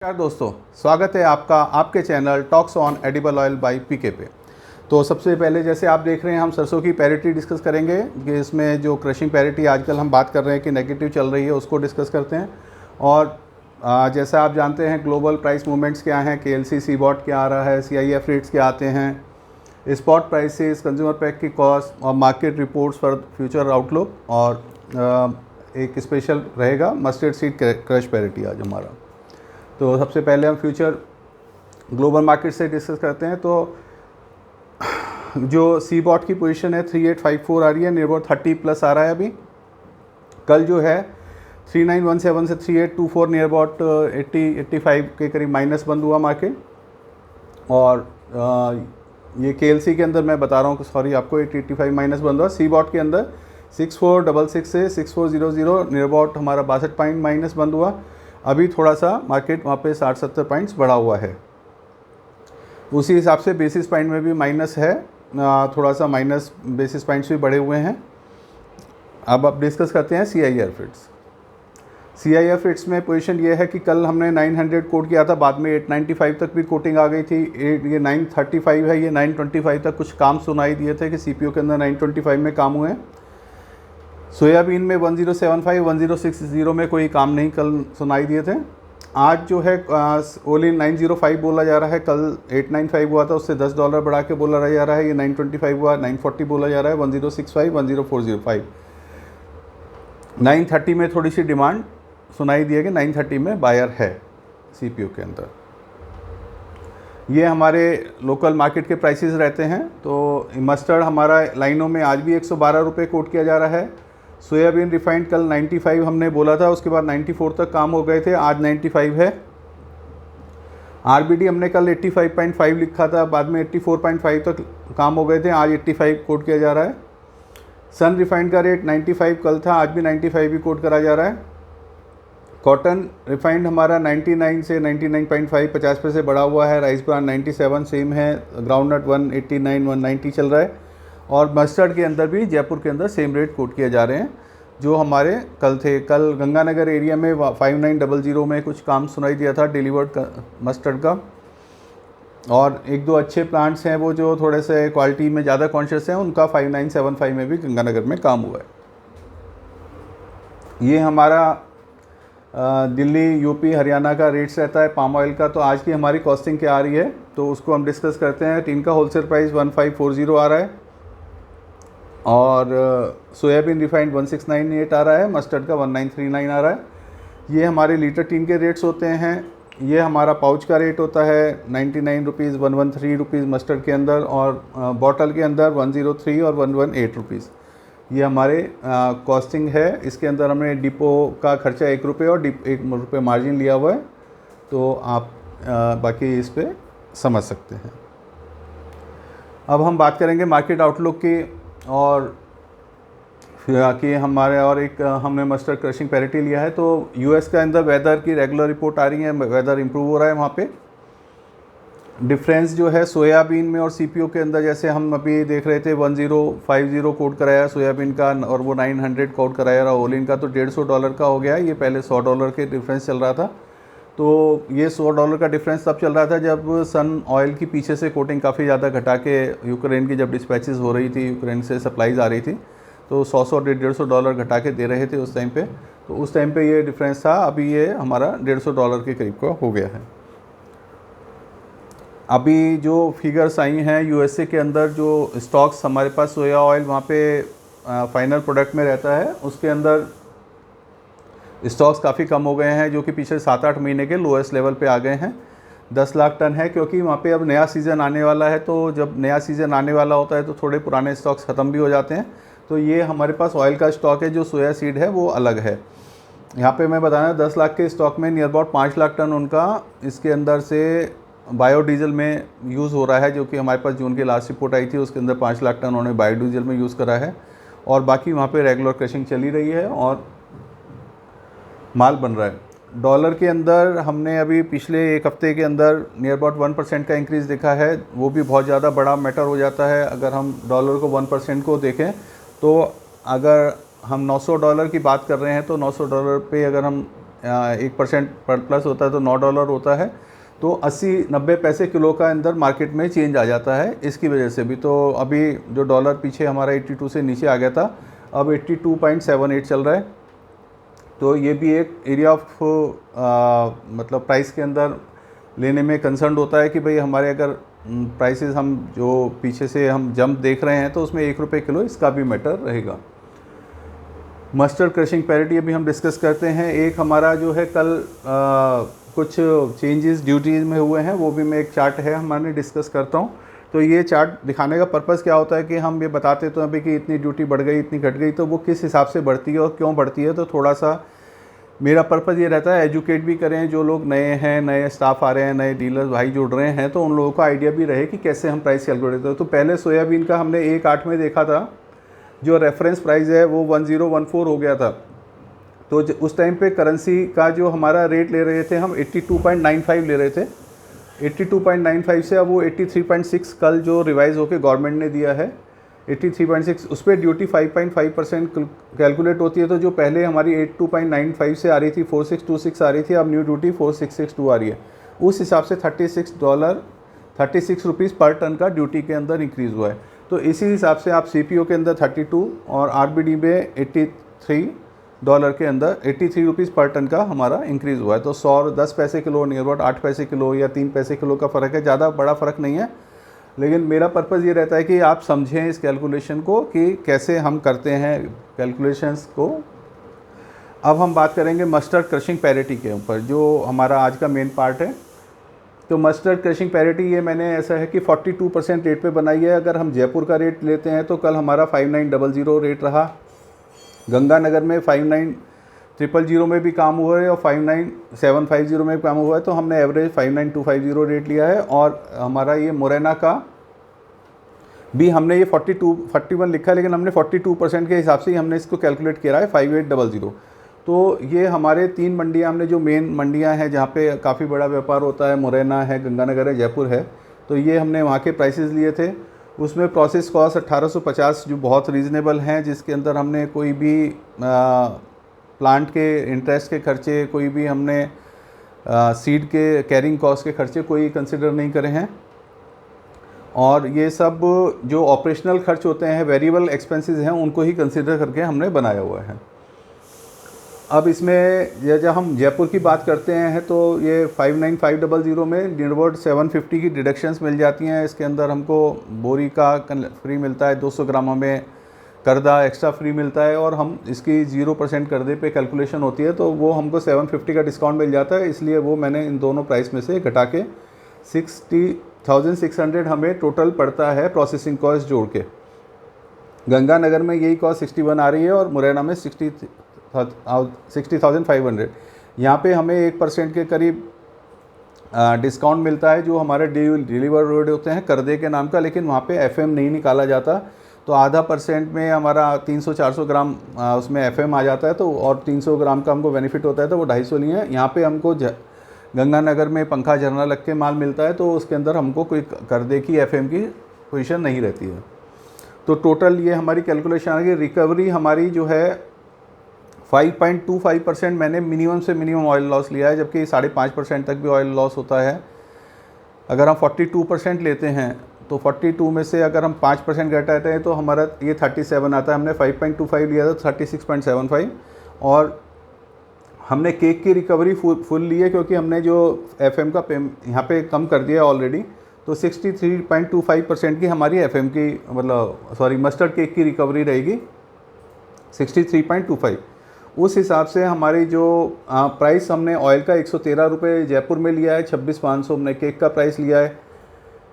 नमस्कार दोस्तों, स्वागत है आपका आपके channel talks on edible oil by PK पे। तो सबसे पहले जैसे आप देख रहे हैं, हम सरसों की पैरिटी डिस्कस करेंगे कि इसमें जो क्रशिंग पैरिटी आजकल हम बात कर रहे हैं कि नेगेटिव चल रही है, उसको डिस्कस करते हैं। और जैसा आप जानते हैं ग्लोबल प्राइस मूवमेंट्स क्या हैं, केएलसी सीबॉट क्या आ रहा है, सीआईएफ रेट्स क्या आते हैं, स्पॉट प्राइसेस, कंज्यूमर पैक की कॉस्ट और market reports for future outlook. और एक स्पेशल रहेगा मस्टर्ड सीड क्रश पैरिटी आज हमारा। तो सबसे पहले हम फ्यूचर ग्लोबल मार्केट से डिस्कस करते हैं। तो जो सी बॉट की पोजीशन है 3854 आ रही है, नियर अबाउट 30 प्लस आ रहा है। अभी कल जो है 3917 से 3824 नियर अबाउट 80-85 के करीब माइनस बंद हुआ मार्केट। और ये केएलसी के अंदर मैं बता रहा हूँ, सॉरी आपको 80-85 माइनस बंद हुआ। सी बॉट के अंदर 6466 से 6400 नियर अबाउट हमारा 62 पॉइंट माइनस बंद हुआ। अभी थोड़ा सा मार्केट वहाँ पे 60-70 पॉइंट्स बढ़ा हुआ है। उसी हिसाब से बेसिस पॉइंट में भी माइनस है, थोड़ा सा माइनस बेसिस पॉइंट्स भी बढ़े हुए हैं। अब डिस्कस करते हैं सीआईएफ रेट्स। सीआईएफ रेट्स में पोजीशन ये है कि कल हमने 900 कोट किया था, बाद में 895 तक भी कोटिंग आ गई थी। ये 935 है, ये 925 तक कुछ काम सुनाई दिए थे कि सीपीओ के अंदर 925 में काम हुए हैं। सोयाबीन में 1075 1060 में कोई काम नहीं कल सुनाई दिए थे। आज जो है ओल इन 905 बोला जा रहा है, कल 895 हुआ था, उससे $10 बढ़ा के बोला जा रहा है। ये 925 हुआ, 940 बोला जा रहा है, 1065 10405। 930 में थोड़ी सी डिमांड सुनाई दी है कि 930 में बायर है सीपीयू के अंदर। ये हमारे लोकल मार्केट के प्राइसेस रहते हैं। तो मस्टर्ड हमारा लाइनों में आज भी 112 रुपये कोट किया जा रहा है। सोयाबीन रिफाइंड कल 95 हमने बोला था, उसके बाद 94 तक काम हो गए थे, आज 95 है। आरबीडी हमने कल 85.5 लिखा था, बाद में 84.5 तक काम हो गए थे, आज 85 कोट किया जा रहा है। सन रिफाइंड का रेट 95 कल था, आज भी 95 ही कोट करा जा रहा है। कॉटन रिफाइंड हमारा 99 से 99.5 50 पैसे बढ़ा हुआ है। राइस ब्रान 97 सेम है। ग्राउंडनट 189 190 चल रहा है। और मस्टर्ड के अंदर भी जयपुर के अंदर सेम रेट कोट किए जा रहे हैं जो हमारे कल थे। कल गंगानगर एरिया में 5900 में कुछ काम सुनाई दिया था डिलीवर्ड मस्टर्ड का। और एक दो अच्छे प्लांट्स हैं वो जो थोड़े से क्वालिटी में ज़्यादा कॉन्शियस हैं, उनका 5975 में भी गंगानगर में काम हुआ है। ये हमारा दिल्ली यूपी हरियाणा का रेट्स रहता है पाम ऑयल का। तो आज की हमारी कॉस्टिंग क्या आ रही है तो उसको हम डिस्कस करते हैं। टीन का होलसेल प्राइस 1540 आ रहा है और सोयाबीन रिफाइंड 1698 आ रहा है, मस्टर्ड का 1939 आ रहा है। ये हमारे लीटर टीन के रेट्स होते हैं। ये हमारा पाउच का रेट होता है 99 रुपीज़ 113 रुपीज़ मस्टर्ड के अंदर, और बॉटल के अंदर 103 और 118 रुपीज़। ये हमारे कॉस्टिंग है। इसके अंदर हमने डिपो का खर्चा 1 रुपये और 1 रुपये मार्जिन लिया हुआ है, तो आप बाकी इस पर समझ सकते हैं। अब हम बात करेंगे मार्केट आउटलुक की, और कि हमारे और एक हमने मस्टर्ड क्रशिंग पैरिटी लिया है। तो यूएस के अंदर वेदर की रेगुलर रिपोर्ट आ रही है, वेदर इंप्रूव हो रहा है वहाँ पे। डिफरेंस जो है सोयाबीन में और सीपीओ के अंदर, जैसे हम अभी देख रहे थे 1050 कोट कराया सोयाबीन का और वो 900 कोट कराया रहा ओलिन का, तो $150 का हो गया। ये पहले $100 के डिफरेंस चल रहा था। तो ये $100 का डिफरेंस तब चल रहा था जब सन ऑयल की पीछे से कोटिंग काफ़ी ज़्यादा घटा के यूक्रेन की जब डिस्पैचेस हो रही थी, यूक्रेन से सप्लाईज आ रही थी, तो $100-150 घटा के दे रहे थे उस टाइम पे। तो उस टाइम पे ये डिफरेंस था। अभी ये हमारा $150 के करीब का हो गया है। अभी जो फिगर्स आई हैं यूएसए के अंदर, जो स्टॉक्स हमारे पास सोया ऑयल वहाँ पे फाइनल प्रोडक्ट में रहता है, उसके अंदर स्टॉक्स काफ़ी कम हो गए हैं, जो कि पिछले 7-8 महीने के लोएस्ट लेवल पे आ गए हैं। 10 लाख टन है, क्योंकि वहाँ पे अब नया सीज़न आने वाला है। तो जब नया सीज़न आने वाला होता है तो थोड़े पुराने स्टॉक्स ख़त्म भी हो जाते हैं। तो ये हमारे पास ऑयल का स्टॉक है, जो सोया सीड है वो अलग है। यहाँ पे मैं बताना 10 लाख के स्टॉक में नियर अबाउट 5 लाख टन उनका इसके अंदर से बायोडीजल में यूज़ हो रहा है, जो कि हमारे पास जून की लास्ट रिपोर्ट आई थी, उसके अंदर 5 लाख टन उन्होंने बायोडीजल में यूज़ करा है। और बाकी वहाँ पे रेगुलर क्रशिंग चली रही है और माल बन रहा है। डॉलर के अंदर हमने अभी पिछले एक हफ्ते के अंदर नियर अबाउट 1% का इंक्रीज़ देखा है। वो भी बहुत ज़्यादा बड़ा मैटर हो जाता है अगर हम डॉलर को 1% को देखें। तो अगर हम $900 की बात कर रहे हैं तो $900 पे अगर हम 1% प्लस होता है तो $9 होता है। तो 80-90 पैसे किलो का अंदर मार्केट में चेंज आ जाता है इसकी वजह से भी। तो अभी जो डॉलर पीछे हमारा 82 से नीचे आ गया था, अब 82.78 चल रहा है। तो ये भी एक एरिया ऑफ मतलब प्राइस के अंदर लेने में कंसर्न होता है कि भाई हमारे अगर प्राइसेस हम जो पीछे से हम जंप देख रहे हैं तो उसमें ₹1 किलो इसका भी मैटर रहेगा। मस्टर्ड क्रशिंग पैरिटी अभी हम डिस्कस करते हैं। एक हमारा जो है कल कुछ चेंजेस ड्यूटीज़ में हुए हैं, वो भी मैं एक चार्ट है हमारे डिस्कस करता हूँ। तो ये चार्ट दिखाने का पर्पज़ क्या होता है कि हम ये बताते तो हैं भाई कि इतनी ड्यूटी बढ़ गई, इतनी घट गई, तो वो किस हिसाब से बढ़ती है और क्यों बढ़ती है। तो थोड़ा सा मेरा पर्पज़ ये रहता है एजुकेट भी करें, जो लोग नए हैं, नए स्टाफ आ रहे हैं, नए डीलर्स भाई जुड़ रहे हैं, तो उन लोगों को आइडिया भी रहे कि कैसे हम प्राइस कैलकुलेट करते हैं। तो पहले सोयाबीन का हमने 1.8 में देखा था, जो रेफरेंस प्राइस है वो 1014 हो गया था। तो उस टाइम पे करेंसी का जो हमारा रेट ले रहे थे हम 82.95 ले रहे थे। 82.95 से अब वो 83.6 कल जो रिवाइज होकर गवर्नमेंट ने दिया है 83.6, उस पर ड्यूटी 5.5% कैलकुलेट होती है। तो जो पहले हमारी 82.95 से आ रही थी 4626 आ रही थी, अब न्यू ड्यूटी 4662 आ रही है। उस हिसाब से $36 पर टन का ड्यूटी के अंदर इंक्रीज़ हुआ है। तो इसी हिसाब से आप CPO के अंदर 32 और RBD में $83 के अंदर ₹83 पर टन का हमारा इंक्रीज़ हुआ है। तो 10 पैसे किलो, नियर अबाउट 8 पैसे किलो या 3 पैसे किलो का फ़र्क है, ज़्यादा बड़ा फ़र्क नहीं है। लेकिन मेरा पर्पज़ ये रहता है कि आप समझें इस कैलकुलेशन को कि कैसे हम करते हैं कैलकुलेशंस को। अब हम बात करेंगे मस्टर्ड क्रशिंग पैरिटी के ऊपर, जो हमारा आज का मेन पार्ट है। तो मस्टर्ड क्रशिंग पैरिटी ये मैंने ऐसा है कि 42% रेट पे बनाई है। अगर हम जयपुर का रेट लेते हैं तो कल हमारा 5900 रेट रहा, गंगानगर में 59000 में भी काम हुआ है और 59750 में भी काम हुआ है। तो हमने एवरेज 59250 रेट लिया है। और हमारा ये मुरैना का भी हमने ये 41 लिखा है, लेकिन हमने 42% के हिसाब से ही हमने इसको कैलकुलेट किया है 5800। तो ये हमारे 3 मंडियाँ हमने जो मेन मंडियाँ हैं जहाँ पे काफ़ी बड़ा व्यापार होता है, मुरैना है, गंगानगर है, जयपुर है। तो ये हमने वहाँ के प्राइसेस लिए थे। उसमें प्रोसेस कॉस्ट 1850 जो बहुत रीज़नेबल हैं, जिसके अंदर हमने कोई भी प्लांट के इंटरेस्ट के खर्चे, कोई भी हमने सीड के कैरिंग कॉस्ट के खर्चे कोई कंसिडर नहीं करे हैं। और ये सब जो ऑपरेशनल खर्च होते हैं, वेरिएबल एक्सपेंसेस हैं, उनको ही कंसिडर करके हमने बनाया हुआ है। अब इसमें जब हम जयपुर की बात करते हैं तो ये 59500 में नियर अबाउट 750 की डिडक्शंस मिल जाती हैं। इसके अंदर हमको बोरी का फ्री मिलता है, 200 ग्राम हमें करदा एक्स्ट्रा फ्री मिलता है, और हम इसकी 0% करदे पे कैलकुलेशन होती है, तो वो हमको 750 का डिस्काउंट मिल जाता है। इसलिए वो मैंने इन दोनों प्राइस में से घटा के 60,600 हमें टोटल पड़ता है प्रोसेसिंग कॉस्ट जोड़ के। गंगानगर में यही कॉस्ट 61 आ रही है और मुरैना में 60,500। यहाँ पे हमें 1% के करीब डिस्काउंट मिलता है जो हमारे डिलीवर रोड होते हैं करदे के नाम का, लेकिन वहाँ पे FM नहीं निकाला जाता। तो आधा % में हमारा 300-400 ग्राम उसमें FM आ जाता है, तो और 300 ग्राम का हमको बेनिफिट होता है, तो वो 250 नहीं है। यहाँ पे हमको गंगानगर में पंखा झरना लग के माल मिलता है, तो उसके अंदर हमको कोई करदे की FM की पोजीशन नहीं रहती है। तो टोटल ये हमारी कैलकुलेशन आ गई। रिकवरी हमारी जो है 5.25% मैंने मिनिमम से मिनिमम ऑयल लॉस लिया है, जबकि 5.5% तक भी ऑयल लॉस होता है। अगर हम 42% लेते हैं तो 42 में से अगर हम 5% घटाते हैं तो हमारा ये 37 आता है। हमने 5.25 लिया था, 36.75। और हमने केक की रिकवरी फुल ली है, क्योंकि हमने जो FM का यहाँ पे कम कर दिया ऑलरेडी। तो 63.25% की हमारी FM की मस्टर्ड केक की रिकवरी रहेगी 63.25। उस हिसाब से हमारी जो प्राइस हमने ऑयल का 113 रुपये जयपुर में लिया है, 26,500 हमने केक का प्राइस लिया है।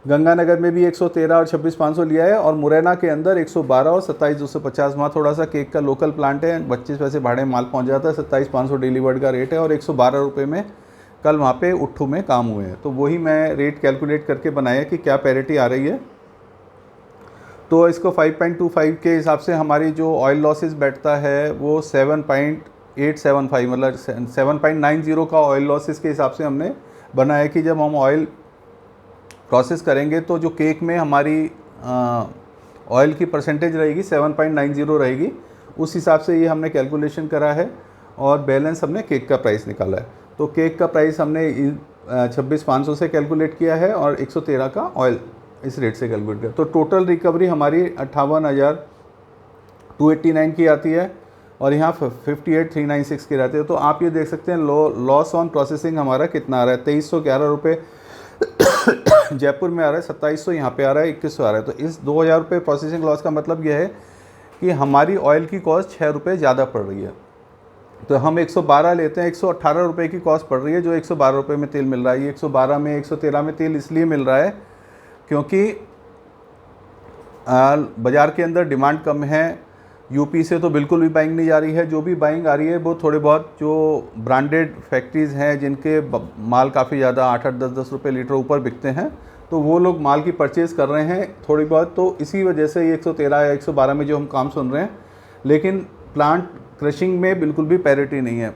गंगानगर में भी 113 और 26,500 लिया है, और मुरैना के अंदर 112 और 27,250। वहाँ थोड़ा सा केक का लोकल प्लांट है, 25 पैसे भाड़े माल पहुँच जाता है, 27,500 डिलीवर्ड का रेट है, और 112 रुपये में कल वहाँ पे उट्ठू में काम हुए हैं। तो वही मैं रेट कैलकुलेट करके बनाया कि क्या पैरिटी आ रही है। तो इसको 5.25 के हिसाब से हमारी जो ऑयल लॉसेस बैठता है वो 7.875, मतलब 7.90 का ऑयल लॉसेस के हिसाब से हमने बनाया कि जब हम ऑयल प्रोसेस करेंगे तो जो केक में हमारी ऑयल की परसेंटेज रहेगी 7.90 रहेगी। उस हिसाब से ये हमने कैलकुलेशन करा है। और बैलेंस हमने केक का प्राइस निकाला है। तो केक का प्राइस हमने 26,500 से कैलकुलेट किया है और 113 का ऑयल इस रेट से कैलकुलेट किया। तो टोटल रिकवरी हमारी 58,289 की आती है और यहाँ 58,396 की रहती है। तो आप ये देख सकते हैं लॉस ऑन प्रोसेसिंग हमारा कितना आ रहा है, 2311 रुपये जयपुर में आ रहा है, 2700 यहाँ पे आ रहा है, 2100 आ रहा है। तो इस 2000 रुपये प्रोसेसिंग लॉस का मतलब यह है कि हमारी ऑयल की कॉस्ट 6 रुपये ज़्यादा पड़ रही है। तो हम 112 लेते हैं, 118 रुपये की कॉस्ट पड़ रही है, जो 112 रुपये में तेल मिल रहा है। ये 112 में 113 में तेल इसलिए मिल रहा है क्योंकि बाज़ार के अंदर डिमांड कम है। यूपी से तो बिल्कुल भी बाइंग नहीं जा रही है, जो भी बाइंग आ रही है वो थोड़े बहुत जो ब्रांडेड फैक्ट्रीज़ हैं जिनके माल काफ़ी ज़्यादा 8-8, 10-10 रुपये लीटर ऊपर बिकते हैं, तो वो लोग माल की परचेज़ कर रहे हैं थोड़ी बहुत। तो इसी वजह से ये 113 या 112 में जो हम काम सुन रहे हैं, लेकिन प्लांट क्रशिंग में बिल्कुल भी पैरिटी नहीं है।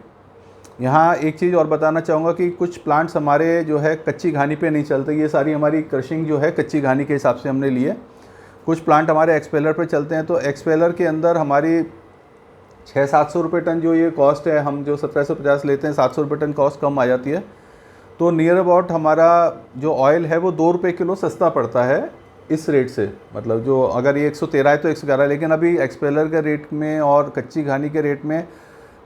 यहाँ एक चीज़ और बताना चाहूँगा कि कुछ प्लांट्स हमारे जो है कच्ची घानी पे नहीं चलते। ये सारी हमारी क्रशिंग जो है कच्ची घानी के हिसाब से हमने ली है। कुछ प्लांट हमारे एक्सपेलर पे चलते हैं, तो एक्सपेलर के अंदर हमारी 600-700 रुपये टन जो ये कॉस्ट है, हम जो 1750 लेते हैं, 700 रुपये टन कॉस्ट कम आ जाती है। तो नियर अबाउट हमारा जो ऑयल है वो 2 रुपये किलो सस्ता पड़ता है इस रेट से। मतलब जो अगर ये 113 है तो 111, लेकिन अभी एक्सपेलर के रेट में और कच्ची घानी के रेट में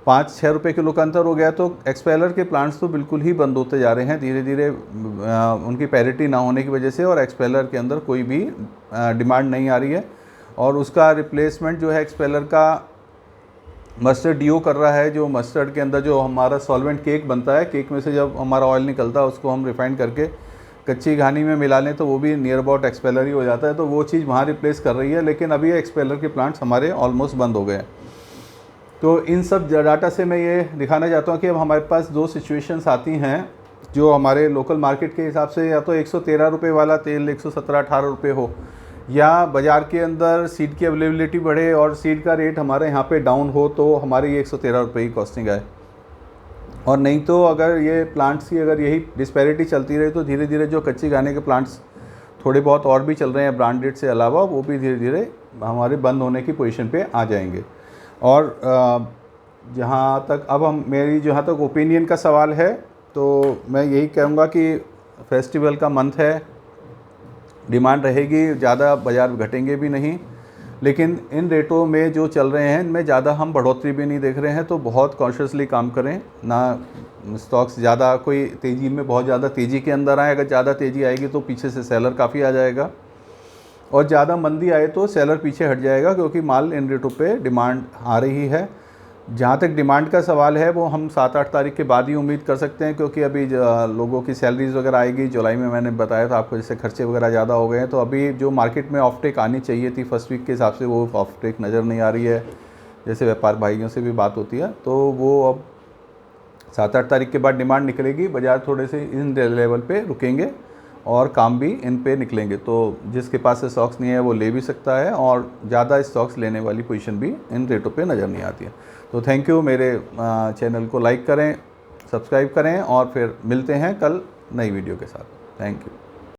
5-6 रुपये किलो का अंतर हो गया। तो एक्सपेलर के प्लांट्स तो बिल्कुल ही बंद होते जा रहे हैं धीरे धीरे, उनकी पैरिटी ना होने की वजह से, और एक्सपेलर के अंदर कोई भी डिमांड नहीं आ रही है। और उसका रिप्लेसमेंट जो है एक्सपेलर का मस्टर्ड डीओ कर रहा है। जो मस्टर्ड के अंदर जो हमारा सॉल्वेंट केक बनता है, केक में से जब हमारा ऑयल निकलता है उसको हम रिफाइन करके कच्ची घानी में मिला लें तो वो भी नियर अबाउट एक्सपेलर ही हो जाता है। तो वो चीज़ वहाँ रिप्लेस कर रही है, लेकिन अभी एक्सपेलर के प्लांट्स हमारे ऑलमोस्ट बंद हो गए हैं। तो इन सब डाटा से मैं ये दिखाना चाहता हूँ कि अब हमारे पास 2 सिचुएशंस आती हैं जो हमारे लोकल मार्केट के हिसाब से, या तो 113 रुपये वाला तेल 117-18 रुपये हो, या बाज़ार के अंदर सीड की अवेलेबिलिटी बढ़े और सीड का रेट हमारे यहाँ पे डाउन हो तो हमारी ये 113 रुपये की कॉस्टिंग आए। और नहीं तो अगर ये प्लांट्स की अगर यही डिस्पैरिटी चलती रही तो धीरे धीरे जो कच्ची घानी के प्लांट्स थोड़े बहुत और भी चल रहे हैं ब्रांडेड से अलावा, वो भी धीरे धीरे हमारे बंद होने की पोजीशन पे आ जाएंगे। और जहाँ तक अब मेरी जहाँ तक ओपिनियन का सवाल है, तो मैं यही कहूँगा कि फेस्टिवल का मंथ है, डिमांड रहेगी, ज़्यादा बाज़ार घटेंगे भी नहीं, लेकिन इन रेटों में जो चल रहे हैं इनमें ज़्यादा हम बढ़ोतरी भी नहीं देख रहे हैं। तो बहुत कॉन्शियसली काम करें, ना स्टॉक्स ज़्यादा कोई तेज़ी में बहुत ज़्यादा तेज़ी के अंदर आए। अगर ज़्यादा तेज़ी आएगी तो पीछे से सेलर काफ़ी आ जाएगा, और ज़्यादा मंदी आए तो सेलर पीछे हट जाएगा, क्योंकि माल इन रेटों पे डिमांड आ रही है। जहाँ तक डिमांड का सवाल है वो हम 7-8 तारीख के बाद ही उम्मीद कर सकते हैं, क्योंकि अभी लोगों की सैलरीज़ वगैरह आएगी जुलाई में। मैंने बताया था आपको, जैसे खर्चे वगैरह ज़्यादा हो गए हैं, तो अभी जो मार्केट में ऑफ टेक आनी चाहिए थी फर्स्ट वीक के हिसाब से, वो ऑफ टेक नज़र नहीं आ रही है। जैसे व्यापार भाइयों से भी बात होती है, तो वो अब 7-8 तारीख के बाद डिमांड निकलेगी, बाज़ार थोड़े से इन लेवल पर रुकेंगे और काम भी इन पे निकलेंगे। तो जिसके पास स्टॉक्स नहीं है वो ले भी सकता है, और ज़्यादा स्टॉक्स लेने वाली पोजीशन भी इन रेटों पे नज़र नहीं आती है। तो थैंक यू, मेरे चैनल को लाइक करें, सब्सक्राइब करें, और फिर मिलते हैं कल नई वीडियो के साथ। Thank you.